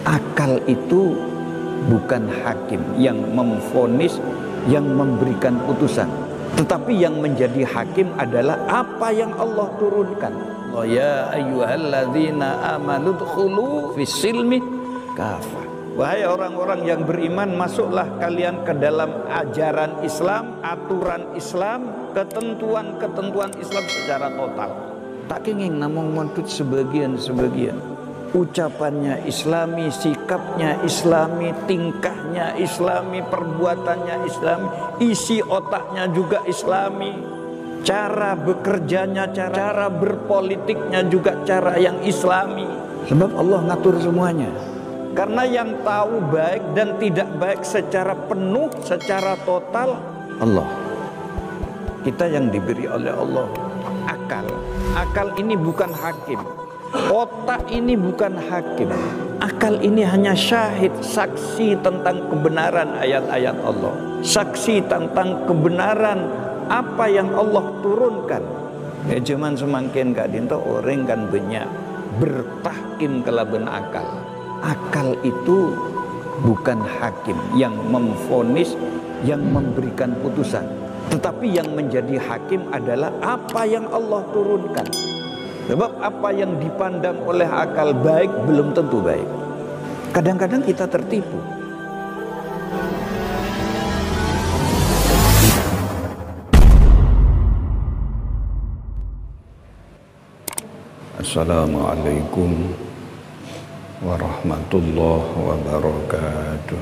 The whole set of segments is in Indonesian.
Akal itu bukan hakim yang memvonis, yang memberikan putusan, tetapi yang menjadi hakim adalah apa yang Allah turunkan. Ya ayyuhalladzina amanu dkhulu fis-silmi kafah. Wahai orang-orang yang beriman, masuklah kalian ke dalam ajaran Islam, aturan Islam, ketentuan-ketentuan Islam secara total. Tak kenging namung montut sebagian-sebagian. Ucapannya Islami, sikapnya Islami, tingkahnya Islami, perbuatannya Islami, isi otaknya juga Islami, cara bekerjanya, cara berpolitiknya juga cara yang Islami. Sebab Allah ngatur semuanya. Karena yang tahu baik dan tidak baik secara penuh, secara total Allah. Kita yang diberi oleh Allah akal. Akal ini bukan hakim. Otak ini bukan hakim. Akal ini hanya syahid, saksi tentang kebenaran ayat-ayat Allah, saksi tentang kebenaran apa yang Allah turunkan. Ya cuman semakin gak dinto orang kan banyak bertahkim kelaban akal. Akal itu bukan hakim yang memvonis, yang memberikan putusan, tetapi yang menjadi hakim adalah apa yang Allah turunkan. Sebab apa yang dipandang oleh akal baik belum tentu baik. Kadang-kadang kita tertipu. Assalamualaikum warahmatullahi wabarakatuh.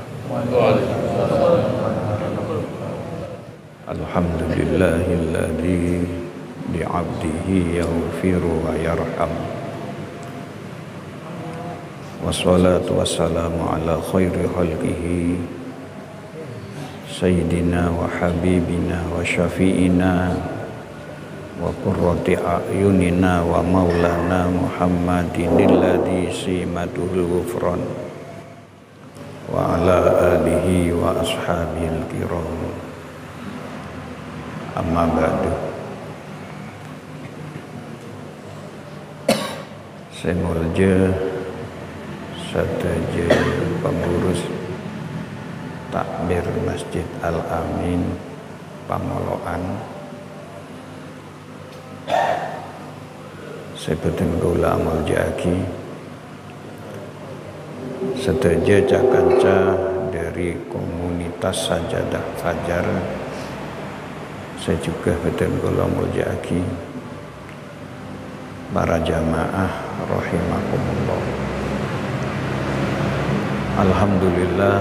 Alhamdulillahilladzi bi'abdihi yaghfiru wa yarham. Wassalatu wassalamu ala khairi khalqihi sayyidina wa habibina wa syafi'ina wa qurrati a'yunina wa maulana Muhammadin alladzi simatuhul ghufran wa ala alihi wa ashabil kiram. Amma ba'du. Semulja sateja pengurus takmir Masjid Al-Amin Pamoloan, sebutin kula amal jaki, seteja cakanca dari komunitas Sajadah Fajar, saya juga betul kula amal jaki, para jamaah rahimakumullah. Alhamdulillah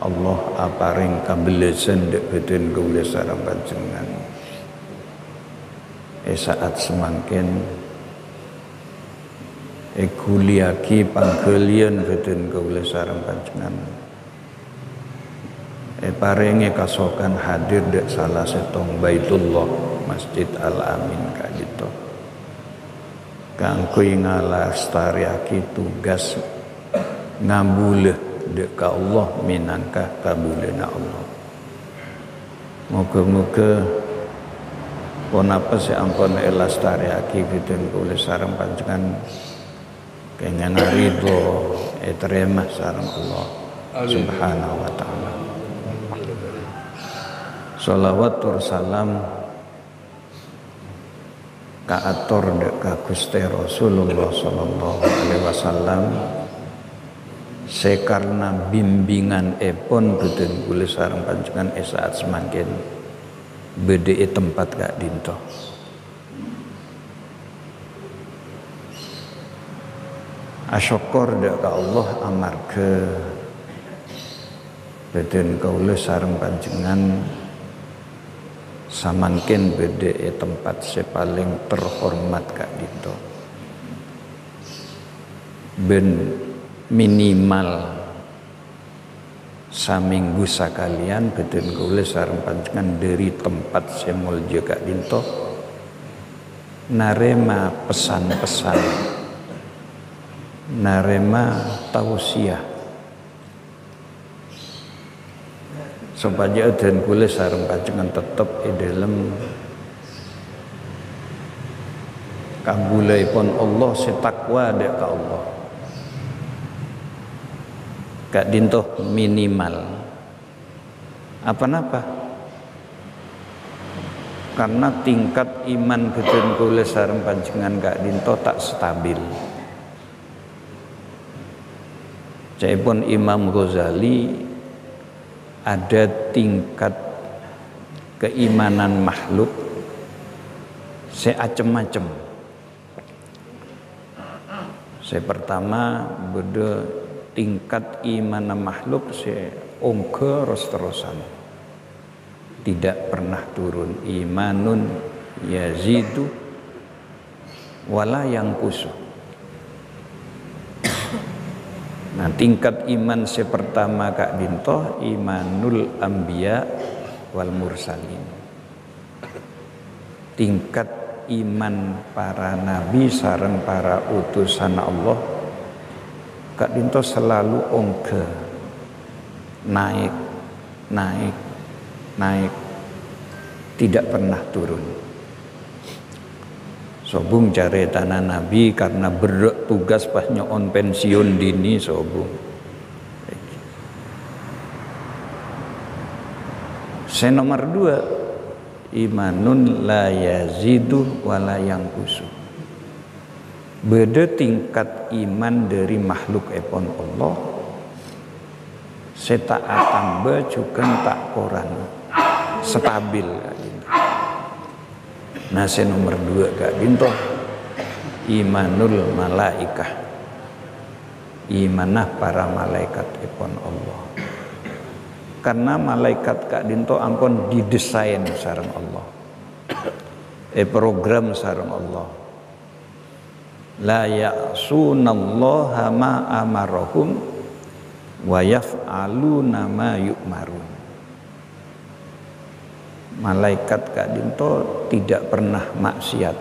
Allah aparing kabelesan dek beten kula sareng panjenengan. Saat semakin kuliaki panggelian beten kula sareng panjenengan. Paringe kasokan hadir dek salah setong Baitullah Masjid Al-Amin kadito. Kanggo ngalastariake tugas ngambuleh dek ka Allah minangka kabulena Allah. Moga-moga ponapa si ampun elastariake beten kula sareng panjenengan kenging ridho terima sareng Allah Subhanahu wa taala. Sholawat tur salam kaatur ka Gusti Rasulullah sallallahu alaihi wasallam sekarna bimbingan epon beten kula sareng panjenengan saat semakin bede tempat gak dinto. Asyukur ka Allah amarga beten kula sareng panjenengan samanken bede tempat sepaling terhormat kak dito. Ben minimal saminggu sakalian beten kula sareng panjenengan dari tempat semulja kak dito narema pesan-pesan, narema tausiah supaya dan kula sareng panjenengan tetep dalam kabulaipun Allah setakwa dek ka Allah. Gak dintoh minimal apa-apa. Karena tingkat iman gedhen kula sareng panjenengan gak dintoh tak stabil. Jaipun Imam Ghazali ada tingkat keimanan makhluk seacem-acem. Saya pertama beda tingkat iman makhluk ongke terus-terusan, tidak pernah turun. Imanun yazidu wala yanqusu. Nah, tingkat iman pertama Kak Dinto imanul anbiya wal mursalin. Tingkat iman para nabi sareng para utusan Allah Kak Dinto selalu ongke, naik, tidak pernah turun. Sobung cari tanah nabi karena bertugas pas nyon pensiun dini sobung. Saya nomor 2 imanun la yazidu wala yanqusu. Beda tingkat iman dari makhluk epon Allah seta tambah juga tak koran stabil Kak Dinto. Nah nomor 2 Kak Dinto imanul malaikah, imanah para malaikat epon Allah. Karena malaikat Kak Dinto ampun didesain sareng Allah, program sareng Allah. La ya'sunallaha ma amarahum wa yaf'aluna ma yu'marun. Malaikat Kak Dinto tidak pernah maksiat,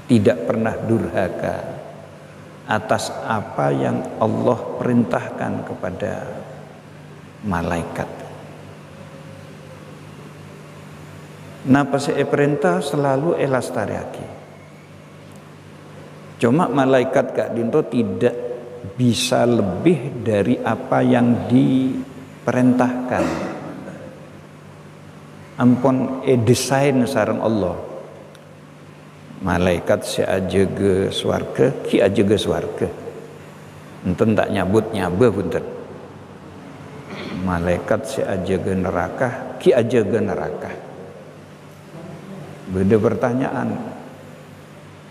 tidak pernah durhaka atas apa yang Allah perintahkan kepada malaikat. Nah pas perintah selalu elastariaki. Cuma malaikat Kak Dinto tidak bisa lebih dari apa yang diperintahkan. Ampun desain sareng Allah. Malaikat aja ke swarga, ki aja ke swarga. Enten tak nyabut nyabah punten. Malaikat aja ke neraka, ki aja ke neraka. Beda pertanyaan.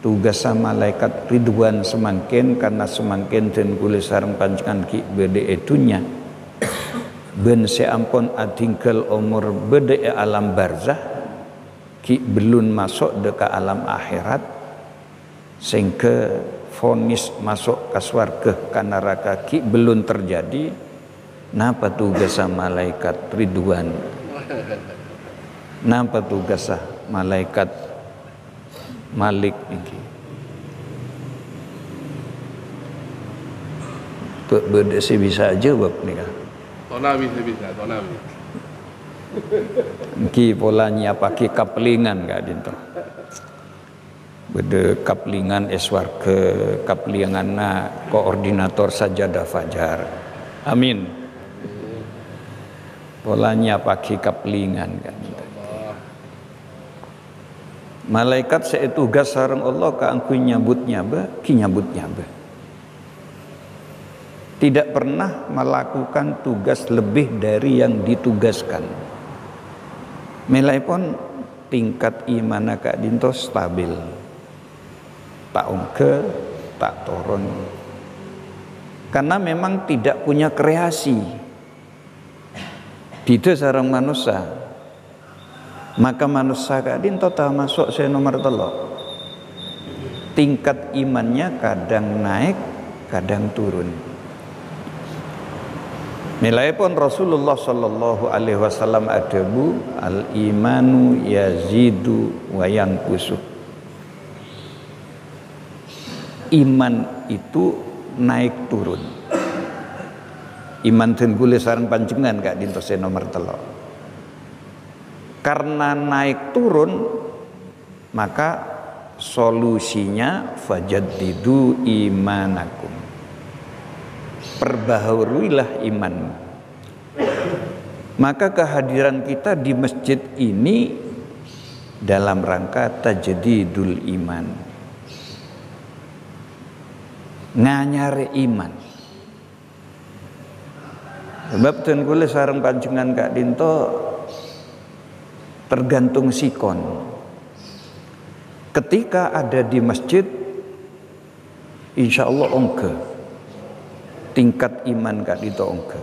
Tugas malaikat ridwan semakin karena semakin dan kula sareng panjenengan ki beda edunya. Ben seampun atinggal umur beda alam barzah ki belum masuk ke alam akhirat sehingga vonis masuk ke swarga ke neraka ki belum terjadi. Napa tugas malaikat ridwan? Napa tugas malaikat Malik iki? Tuh beda sih bisa jawab nih kan? Tonawi bisa, tonawi. Ki polanya pakai kaplingan Kak Dinto. Beda kaplingan eswarga, kaplingan koordinator sajadah fajar. Amin. Polanya pakai kaplingan kan. Malaikat tugas sareng Allah kaangku nyambutnya ki nyambutnya tidak pernah melakukan tugas lebih dari yang ditugaskan. Melaipun tingkat iman Kak Dinto stabil, tak ongke tak turun, karena memang tidak punya kreasi tidak sareng manusia. Maka manusia Kak Dinto masuk nomor 3. Tingkat imannya kadang naik, kadang turun. Nilai-pun Rasulullah sallallahu alaihi wasallam adabu al-imanu yazidu wa yanqusu. Iman itu naik turun. iman ten kula sareng panjenengan Kak Dinto nomor 3. Karena naik turun, maka solusinya fajaddidu imanakum, perbaharuilah imanmu. Maka kehadiran kita di masjid ini dalam rangka tajdidul iman, nganyare iman. Sebab ten kula sareng panjenengan Kak Dinto tergantung sikon. Ketika ada di masjid, insya Allah ongke tingkat iman Kak Dinto ongke.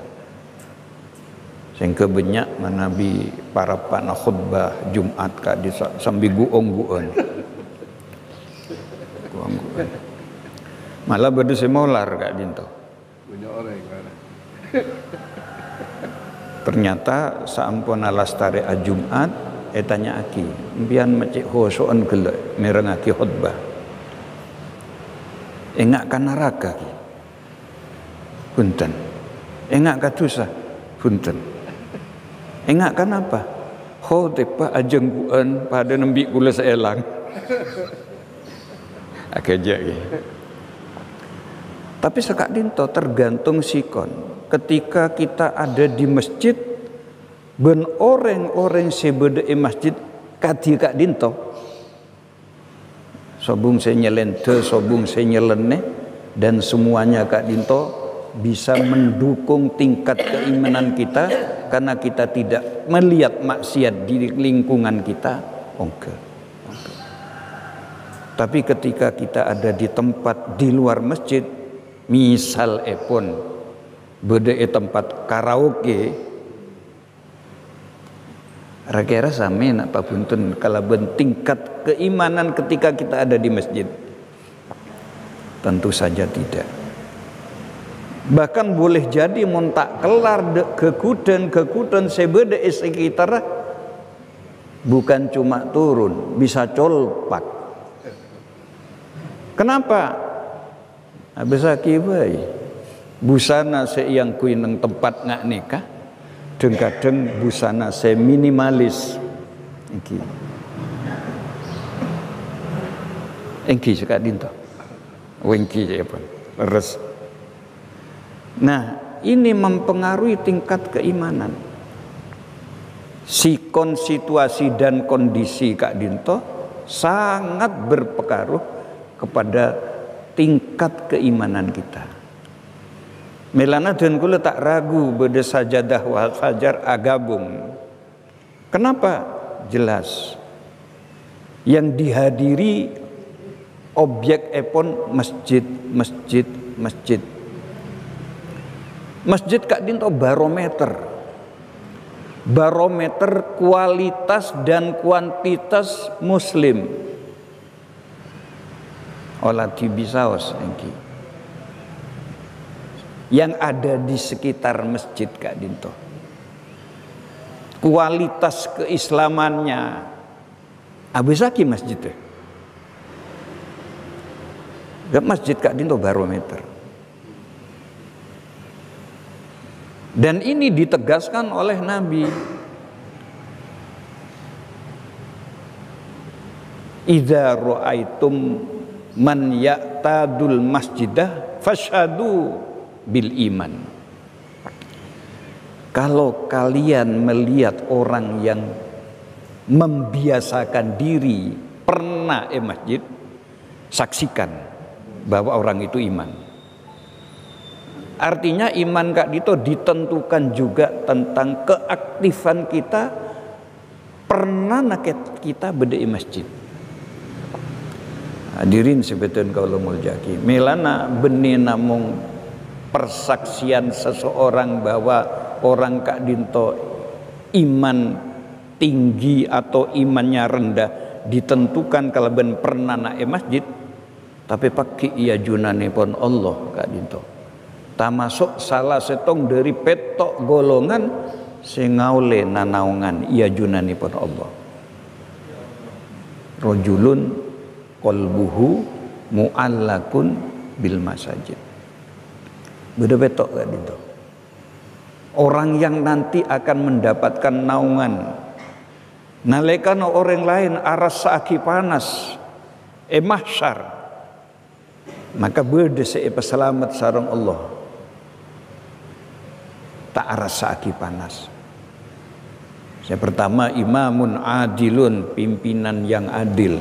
Sehingga banyak manabi para pana khutbah Jumat Kak Dinto sambil guong-guong. Malah berde semolar Kak Dinto. Punya orang kan. Ternyata saampuna lastare a Jumat tanya aki mbian macik hosoan gelek mereng aki khutbah engak ka neraka ki punten, engak ka dosa punten, engak kan apa ho tepa ajengguan pada nembi kula seelang akeja ki. Tapi Kak Dinto tergantung sikon. Ketika kita ada di masjid, ben orang-orang sebede masjid kati Kak Dinto, sobung saya nyelente, sobung saya nyelene, dan semuanya Kak Dinto bisa mendukung tingkat keimanan kita karena kita tidak melihat maksiat di lingkungan kita. Oke. Tapi ketika kita ada di tempat di luar masjid, misal pun beda tempat karaoke, kira-kira sama nak Pak Buntun kalau tingkat keimanan ketika kita ada di masjid? Tentu saja tidak. Bahkan boleh jadi montak kelar kekudan sebeda sekitar bukan cuma turun, bisa colpak. Kenapa? Bisa kibai. Busana se yang kuineng tempat ngak nikah, kadang busana se minimalis. Engki Kak Dinto. Wengki ya pun. Res. Nah, ini mempengaruhi tingkat keimanan. Sikon situasi dan kondisi Kak Dinto sangat berpengaruh kepada tingkat keimanan kita. Melana dan kula tak ragu beda sajadah wal fajar agabung. Kenapa? Jelas. Yang dihadiri objek epon masjid. Masjid Kak Dinto barometer kualitas dan kuantitas muslim. Olah tibisaos engki yang ada di sekitar masjid Kak Dinto, kualitas keislamannya abisaki masjidnya. Gak masjid Kak Dinto barometer. Dan ini ditegaskan oleh Nabi. Idza ra'aitum man ya'tadul masjidah fashhadu bil iman. Kalau kalian melihat orang yang membiasakan diri pernah masjid, saksikan bahwa orang itu iman. Artinya iman Kak Dito ditentukan juga tentang keaktifan kita pernah kita beda masjid. Hadirin sebetulnya kalau muljaki melana benih namung persaksian seseorang bahwa orang Kak Dinto iman tinggi atau imannya rendah ditentukan kalau ben pernah naik masjid, tapi pakai iya junane pun Allah Kak Dinto. Termasuk salah setong dari petok golongan sengaule nanaungan iya junane pun Allah. Rojulun qalbuhu mu'allakun bil masajid. Beda betok Kak Dinto. orang yang nanti akan mendapatkan naungan nalekana orang lain aras saaki panas mahsyar, maka berde selamat sareng Allah tak aras saaki panas. Yang pertama, imamun adilun, pimpinan yang adil.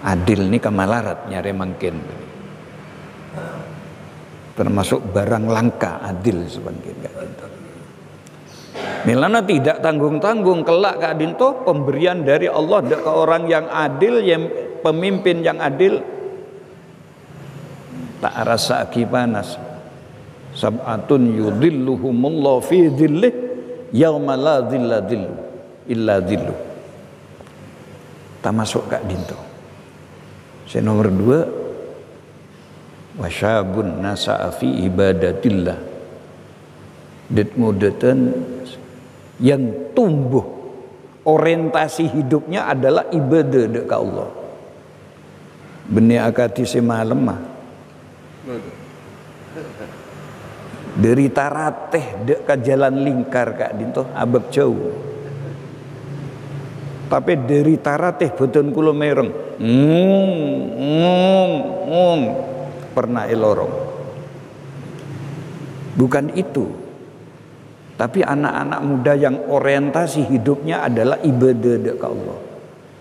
Adil ini kamalarat nyare mangkin, termasuk barang langka adil sebenarnya. Milana tidak tanggung-tanggung kelak Kak Dinto pemberian dari Allah ke orang yang adil, yang pemimpin yang adil, tak rasa panas. Sab'atun yudhilluhumullahu fi dhillih yauma la dhilla dhillu illa dhillu. Tak masuk Kak Dinto. Saya nomor 2, wasyabun nasa'a fi ibadatillah, det mudatan yang tumbuh orientasi hidupnya adalah ibadah ke Allah. Beni akati semalam mah dari tarateh dek ke jalan lingkar Kak Dinto abek jauh, tapi dari tarateh boten kula mereng pernah elorong. Bukan itu, tapi anak-anak muda yang orientasi hidupnya adalah ibadah ke Allah.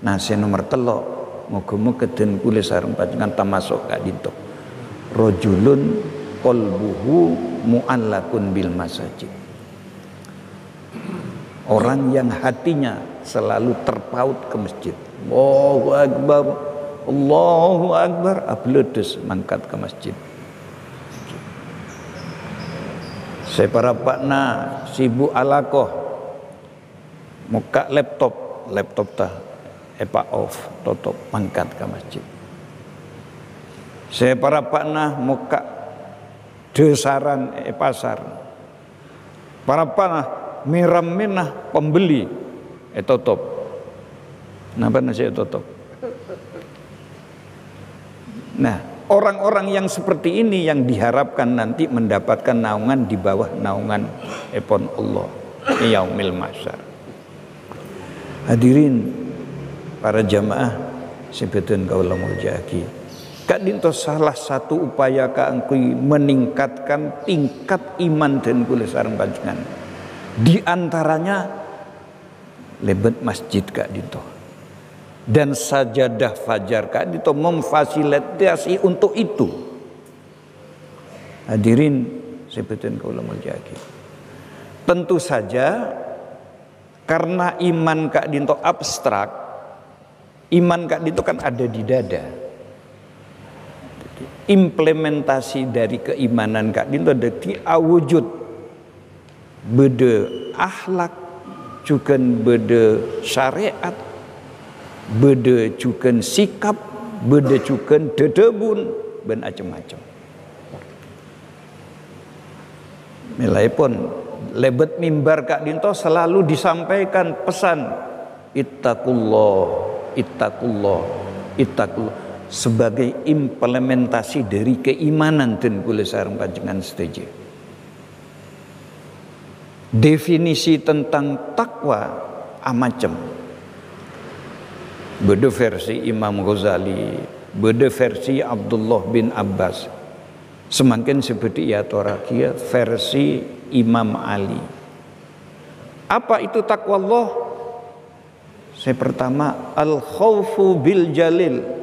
Nah, saya nomor 3, moga-moga den kula sareng panjenengan tamasuk Kak Dinto, rajulun qalbuhu mu'allakun bil masajid, orang yang hatinya selalu terpaut ke masjid. Allahu akbar, Allahu akbar, abledes mangkat ke masjid. Saya para pakna sibuk alakoh muka laptop tah epa off tutup mangkat ke masjid. Saya para pakna muka desaran pasar, para pakna miram minah pembeli tutup. Napa nasi tutup? Nah, orang-orang yang seperti ini yang diharapkan nanti mendapatkan naungan di bawah naungan epon Allah yaumil mahsyar. Hadirin para jamaah sebetul kaula muljaki, Kak Dinto salah satu upaya kaangkui meningkatkan tingkat iman dan kula sareng panjenengan. Di antaranya lebet masjid Kak Dinto dan sajadah fajar Kak Dinto memfasilitasi untuk itu. Hadirin sebetul kaula muljaki, tentu saja karena iman Kak Dinto abstrak, iman Kak Dinto kan ada di dada. Implementasi dari keimanan Kak Dinto ada di awujud bede akhlak, juga bede syariat, bede juga sikap, bede juga dedebun, ben macam-macam. Mulai pun lebet mimbar Kak Dinto selalu disampaikan pesan ittaqullah, ittaqullah, ittaqullah sebagai implementasi dari keimanan dan kula sareng panjenengan setuju. Definisi tentang takwa amacem. Beda versi Imam Ghazali, beda versi Abdullah bin Abbas. Semakin seperti ya torakia versi Imam Ali. Apa itu takwa Allah? Saya pertama al-khaufu bil jalil,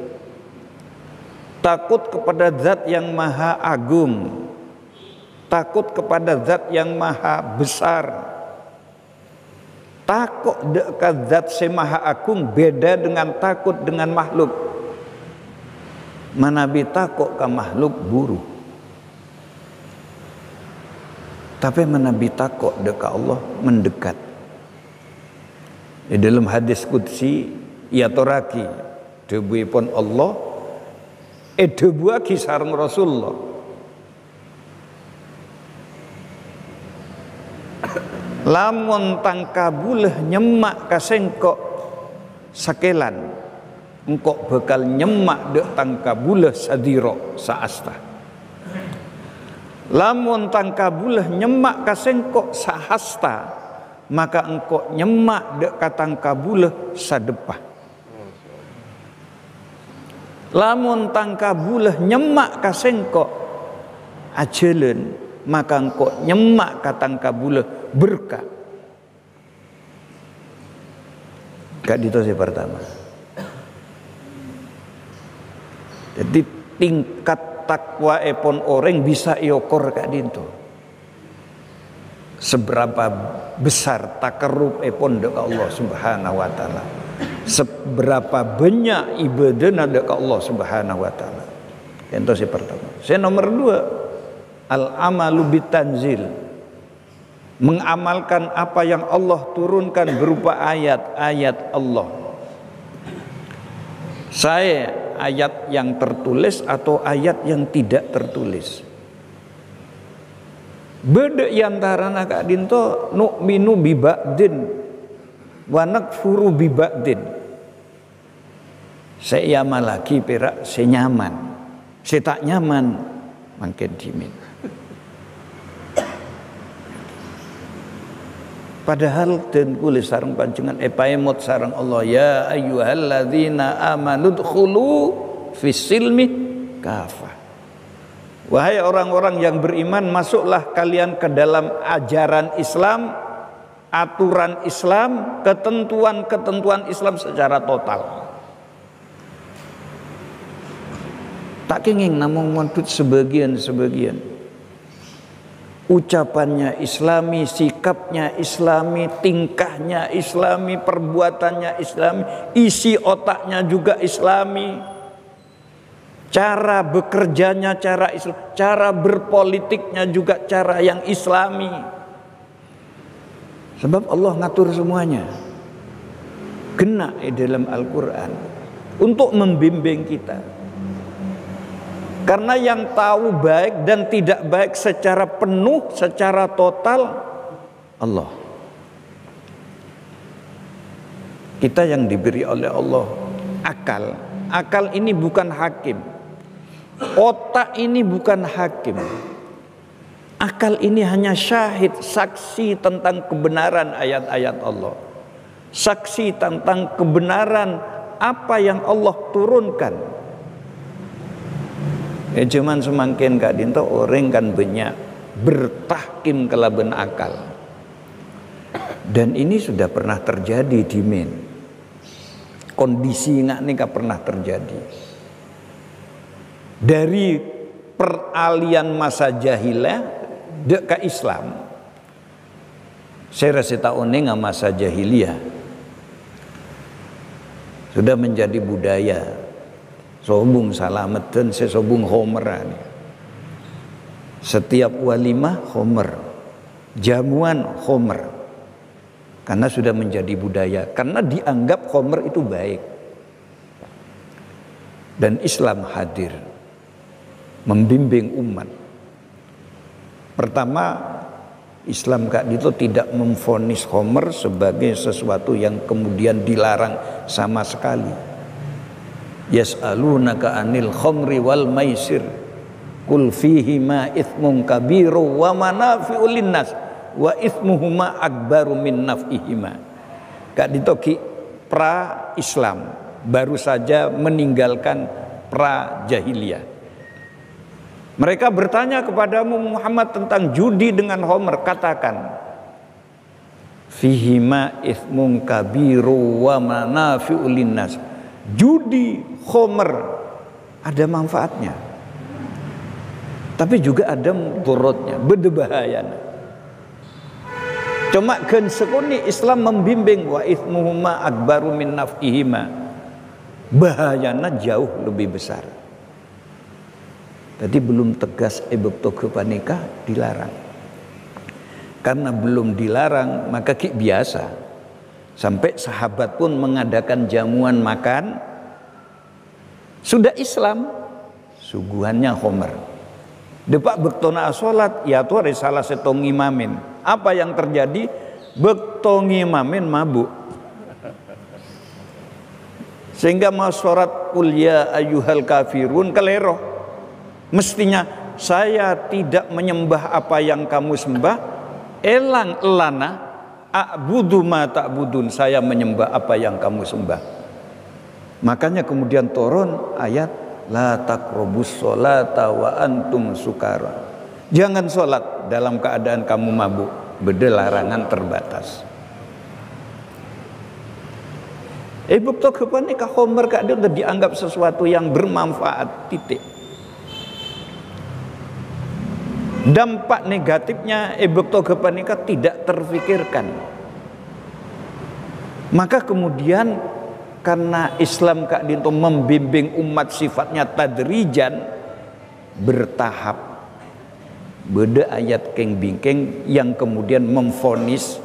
takut kepada zat yang maha agung, takut kepada zat yang maha besar. Takut dekat zat yang maha agung beda dengan takut dengan makhluk. Manabi takut ke makhluk buruk, tapi manabi takut dekat Allah mendekat. Di dalam hadis qudsi ya toraki debuipun Allah debuaki sareng Rasulullah. Lamun tangkabuleh nyemak kasengkok sakelan, engkok bakal nyemak dek tangkabuleh sadiro saasta. Lamun tangkabulah nyemak kasengkok sahasta, maka engkau nyemak dek katangkabulah sadepah. Lamun tangkabulah nyemak kasengkok ajelen, maka engkau nyemak katangkabulah berkah. Kak dito si pertama. Jadi tingkat takwa epon orang bisa iokor kak dito. Seberapa besar takarrub epon dek Allah Subhanahu wa taala. Seberapa banyak ibadah dek Allah Subhanahu wa taala. Itu si pertama. Saya nomor 2, al-amalu bitanzil. Mengamalkan apa yang Allah turunkan berupa ayat-ayat Allah. Saya ayat yang tertulis atau ayat yang tidak tertulis. Beda yantarana kak dinto nu'minu bi ba'din wa nakfuru bi ba'din. Saya malaki perak saya nyaman. Saya tak nyaman makin dimin. Padahal dan kulis sarang panjenengan epaemot sarang Allah, ya ayyuhalladzina amanu dkhulu fis silmi kafah. Wahai orang-orang yang beriman, masuklah kalian ke dalam ajaran Islam, aturan Islam, ketentuan-ketentuan Islam secara total. Tak kenging namun montut sebagian-sebagian. Ucapannya Islami, sikapnya Islami, tingkahnya Islami, perbuatannya Islami, isi otaknya juga Islami, cara bekerjanya cara Islam, cara berpolitiknya juga cara yang Islami. Sebab Allah ngatur semuanya, kena dalam Al-Quran untuk membimbing kita. Karena yang tahu baik dan tidak baik secara penuh, secara total Allah. Kita yang diberi oleh Allah akal. Akal ini bukan hakim. Otak ini bukan hakim. Akal ini hanya syahid, saksi tentang kebenaran ayat-ayat Allah. Saksi tentang kebenaran apa yang Allah turunkan. Cuman semakin kak dinto orang kan banyak bertahkim kelaban akal. Dan ini sudah pernah terjadi di men. Kondisi nggak nih pernah terjadi. Dari peralihan masa jahiliyah ke Islam. Saya rasa tahu nih masa jahiliyah sudah menjadi budaya. Sobung salamatan sesobung homeran. Setiap walimah homer, jamuan homer. Karena sudah menjadi budaya, karena dianggap homer itu baik. Dan Islam hadir membimbing umat. Pertama, Islam kak itu tidak memvonis homer sebagai sesuatu yang kemudian dilarang sama sekali. Yas'alunaka anil khamri wal maisir qul fihima itsmun kabiru wa manafi'u linnas wa itsmuhuma akbaru min naf'ihima. Kak ditoki pra Islam baru saja meninggalkan pra jahiliyah. Mereka bertanya kepadamu Muhammad tentang judi dengan homer, katakan fihima itsmun kabiru wa manafi'u linnas. Judi, homer ada manfaatnya, tapi juga ada mudorotnya, berbahaya. Cuma kan sekuni Islam membimbing wa itsmuhuma akbaru min naf'ihima, bahayanya jauh lebih besar. Tadi belum tegas ebek panikah dilarang. Karena belum dilarang maka biasa. Sampai sahabat pun mengadakan jamuan makan. Sudah Islam, suguhannya homer. Depak bektona sholat, ya tuh ada salah setong imamin. Apa yang terjadi? Bektong imamin mabuk. Sehingga mau sholat kul ya ayyuhal kafirun kelero. Mestinya saya tidak menyembah apa yang kamu sembah, elang elana a'budu ma ta'budun, saya menyembah apa yang kamu sembah. Makanya kemudian turun ayat la taqrabus sholata wa antum sukara, jangan sholat dalam keadaan kamu mabuk, beda larangan terbatas. Ibu togepan nikah homer kak dia udah dianggap sesuatu yang bermanfaat, titik. Dampak negatifnya ibu togepan nikah tidak terfikirkan. Maka kemudian karena Islam kak dia membimbing umat sifatnya tadrijan, bertahap. Beda ayat keng bingkeng yang kemudian memfonis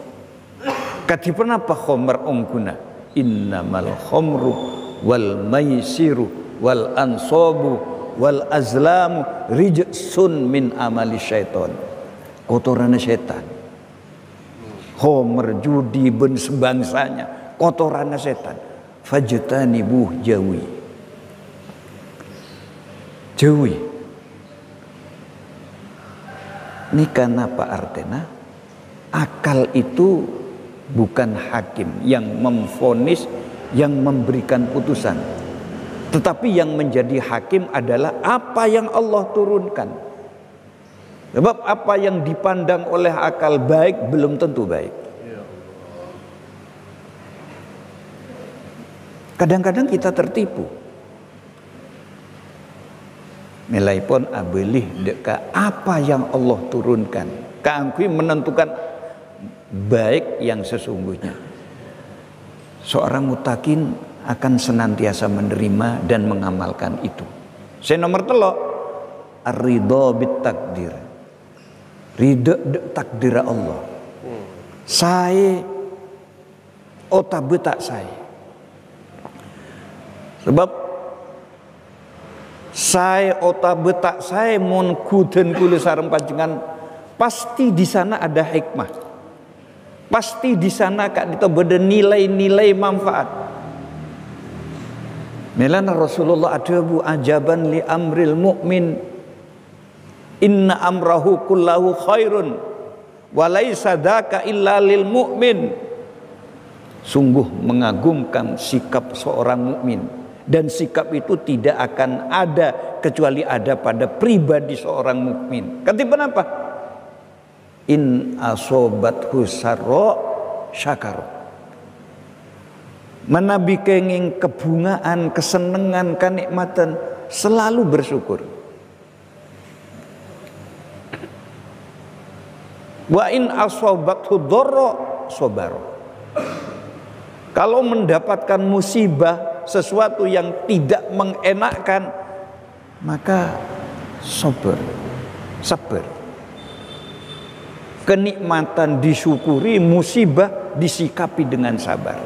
kadipan apa homer ongkuna. Innamal khamru wal maisiru wal ansabu wal azlamu rijsun min amali syaiton, kotoran setan. Khamr, judi, ben sebangsanya kotoran setan. Fajtanibuh, jauhi. Jauhi. Ini kan apa artinya? Akal itu bukan hakim yang memvonis, yang memberikan putusan, tetapi yang menjadi hakim adalah apa yang Allah turunkan. Sebab apa yang dipandang oleh akal baik belum tentu baik. Kadang-kadang kita tertipu. Nilai pun abelih deka apa yang Allah turunkan, keangkui menentukan baik yang sesungguhnya. Seorang mutakin akan senantiasa menerima dan mengamalkan itu. Saya nomor telok ar-ridha bit takdir, ridha takdir Allah. Saya otabetak saya, sebab saya otabetak saya mon kuden kula sareng panjenengan, pasti di sana ada hikmah. Pasti di sana kak itu ada nilai-nilai manfaat. Melana Rasulullah adabu ajaban li amril mu'min, inna amrahu kullahu khairun wa laisa dzaka illa lil mu'min. Sungguh mengagumkan sikap seorang mukmin, dan sikap itu tidak akan ada kecuali ada pada pribadi seorang mukmin. Ketiban apa? In asobathu sarra syakara. Menabi kenging kebungaan, kesenangan, kenikmatan, selalu bersyukur. Wa in asobathu dharra sabara. Kalau mendapatkan musibah, sesuatu yang tidak mengenakkan, maka sabar. Kenikmatan disyukuri, musibah disikapi dengan sabar.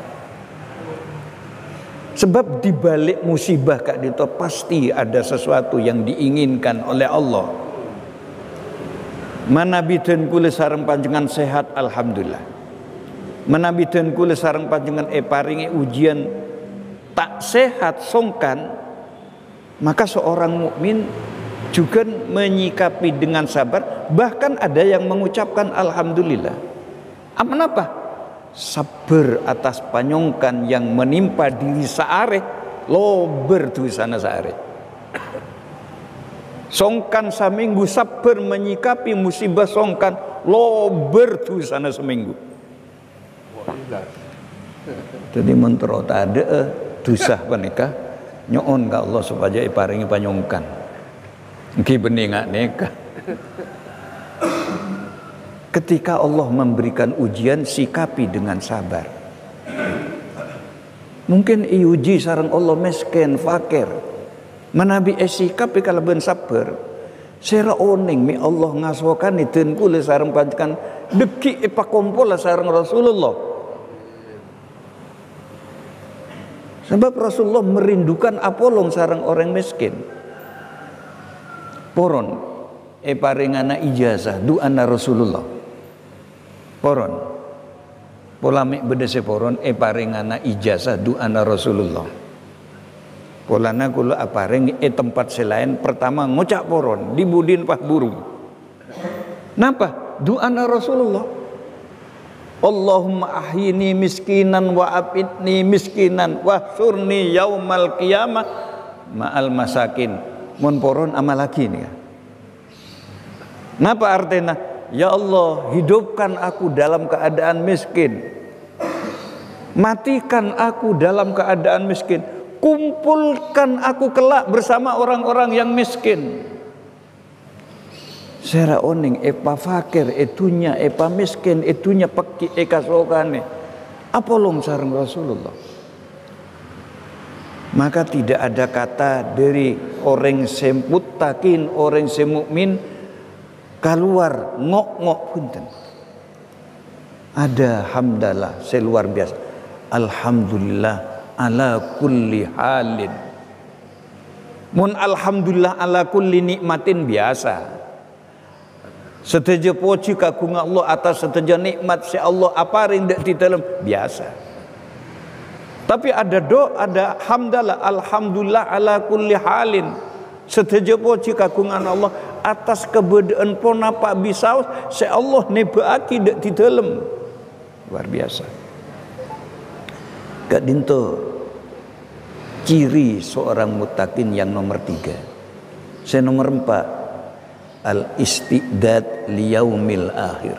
Sebab di balik musibah kak dito pasti ada sesuatu yang diinginkan oleh Allah. Manabiten kula sareng panjenengan sehat, alhamdulillah. Manabiten kula sareng panjenengan paringi ujian tak sehat songkan, maka seorang mukmin juga menyikapi dengan sabar, bahkan ada yang mengucapkan alhamdulillah. Apa? Sabar atas panyongkan yang menimpa diri saare, lober tuisana saare. Songkan saminggu sabar menyikapi musibah songkan, lober tuisana seminggu. Jadi mentero tade dusah panika nyoon ka Allah supaya iparingi panyongkan. Nggih beningak neka. Ketika Allah memberikan ujian, sikapi dengan sabar. Mungkin iuji sareng Allah miskin, fakir. Menabi sikapi kalaban sabar. Sera oning mi Allah ngasokan iden kula sareng panjenengan deki pakompol sareng Rasulullah. Sebab Rasulullah merindukan apolong sareng orang miskin. Poron paringana ijazah du'ana Rasulullah. Poron polamik bedese poron paringana ijazah du'ana Rasulullah. Polana kula apareng tempat selain pertama ngocak poron di budin pah burung. Napa? Doana Rasulullah. Allahumma ahyini miskinan wa apitni miskinan wa surni yaumal qiyamah ma'al masakin. Mun poron amal lagi nih. Napa artinya? Ya Allah, hidupkan aku dalam keadaan miskin. Matikan aku dalam keadaan miskin. Kumpulkan aku kelak bersama orang-orang yang miskin. Sera oning epa fakir etunya epa miskin etunya peki eka sokane. Apolong sareng Rasulullah. Maka tidak ada kata dari orang semutakin orang semukmin keluar ngok-ngok punten. Ada hamdalah seluar biasa. Alhamdulillah ala kulli halin. Mun alhamdulillah ala kulli nikmatin biasa. Seteja poci kagung Allah atas seteja nikmat si Allah apa rindak di dalam biasa. Tapi ada ada hamdalah alhamdulillah ala kulli halin. Seteja poci kagungan Allah atas kebedaan pon apa bisa si Allah nebaaki dak di dalam. Luar biasa. Kak dinto ciri seorang muttaqin yang nomor 3. Saya nomor 4. Al-istidad liyaumil akhir.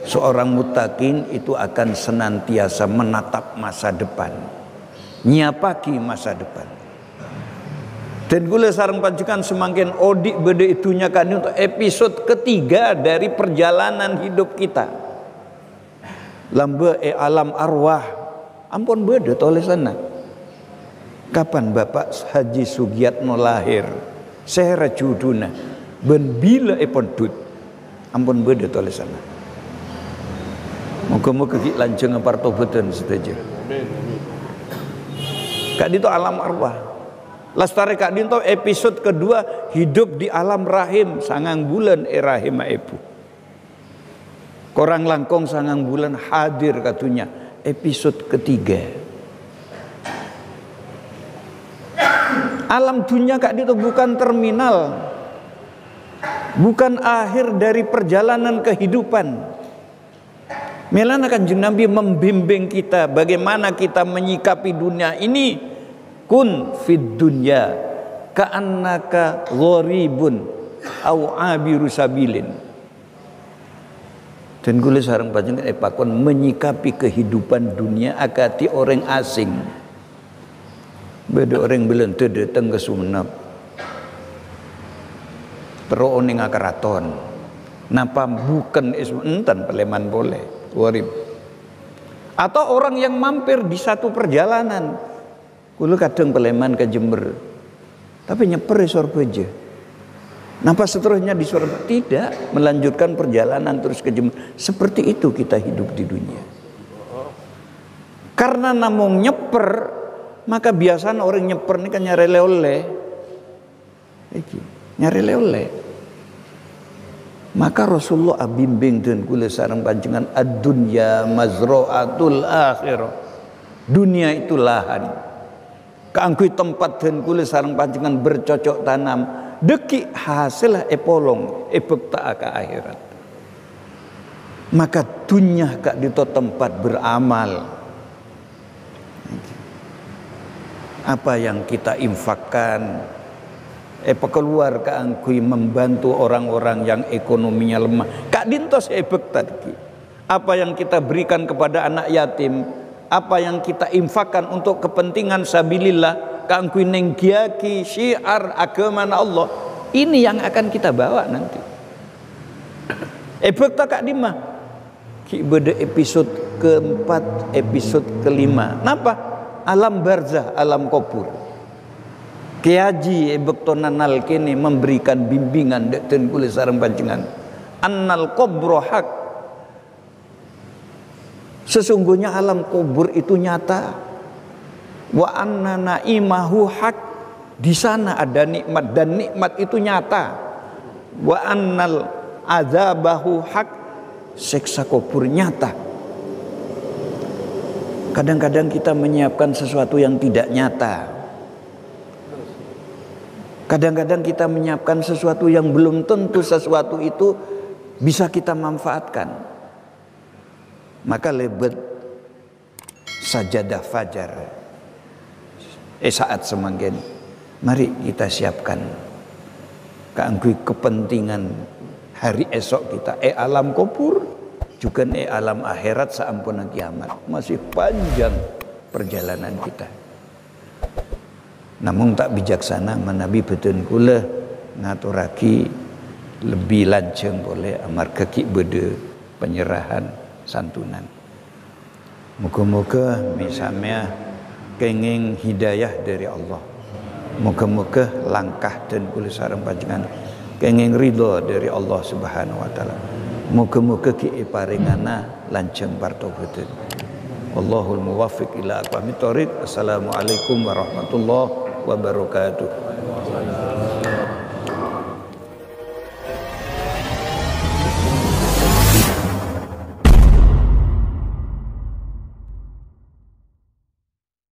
Seorang muttaqin itu akan senantiasa menatap masa depan, nyiapaki masa depan. Dan gula sareng panjenengan semakin odik bede itunya kan untuk episode ketiga dari perjalanan hidup kita. Lambe alam arwah. Ampun bede toleh sana. Kapan Bapak Haji Sugiatno lahir? Sehera juduna. Ben bila epon dut ampun beda toleh sana. Moga-moga ki lanjeng partobetan sedaja. Amin. Kak dito alam arwah. Lastare kak dito episode kedua hidup di alam rahim sangang bulan rahim ibu. Korang langkong sangang bulan hadir katunya episode ketiga. Alam dunia kak dito bukan terminal. Bukan akhir dari perjalanan kehidupan. Melana Kanjeng Nabi membimbing kita bagaimana kita menyikapi dunia ini. Kun fid dunya ka'annaka gharibun au abiru sabilin. Dan kula sareng panjenengan pakon menyikapi kehidupan dunia akati orang asing. Beda orang belum datang ke Sumenep. Terus oning keraton. Napa bukan enten peleman boleh. Warib. Atau orang yang mampir di satu perjalanan. Kulo kadang peleman ke Jember. Tapi nyeper di Surabaya. Napa seterusnya di Surabaya? Tidak, melanjutkan perjalanan terus ke Jember. Seperti itu kita hidup di dunia. Karena namung nyeper, maka biasanya orang nyeper ini kan nyari oleh. Nyari oleh. Maka Rasulullah bimbing dan kula sareng panjenengan ad-dunya mazra'atul akhirah. Dunia itu lahan. Kaanggo tempat dan kula sareng panjenengan bercocok tanam. Deki hasil epolong ebekta ke akhirat. Maka dunia kak dito tempat beramal. Apa yang kita infakkan keluar keangkui membantu orang-orang yang ekonominya lemah. Kak dintos ebek tadi. Apa yang kita berikan kepada anak yatim, apa yang kita infakkan untuk kepentingan sabilillah, keangkui nenggiaki syiar agama Allah. Ini yang akan kita bawa nanti. Ebek tak Kak Dima. Ki beda episode keempat, episode kelima. Napa? Alam barzah, alam kubur. Kiai Bektonan kini memberikan bimbingan dan kula sareng panjenengan. Annal kubro hak. Sesungguhnya alam kubur itu nyata. Wa anna naimahu hak. Di sana ada nikmat dan nikmat itu nyata. Wa annal azabahu hak. Siksa kubur nyata. Kadang-kadang kita menyiapkan sesuatu yang tidak nyata. Kadang-kadang kita menyiapkan sesuatu yang belum tentu sesuatu itu bisa kita manfaatkan. Maka lebet sajadah fajar saat semanggen, mari kita siapkan kanggo kepentingan hari esok kita, alam kubur juga alam akhirat sampun kiamat. Masih panjang perjalanan kita. Namun tak bijaksana menabi betun kula ngaturaki lebih lanceng boleh amarga ki bede penyerahan santunan. Moga-moga misalnya kenging hidayah dari Allah. Moga-moga langkah dan kula sareng panjenengan kenging ridho dari Allah Subhanahu wa taala. Moga-moga ki paringana lanceng parto betun. Wallahul muwaffiq ila aqwamit thoriq. Assalamualaikum warahmatullahi wabarakatuh.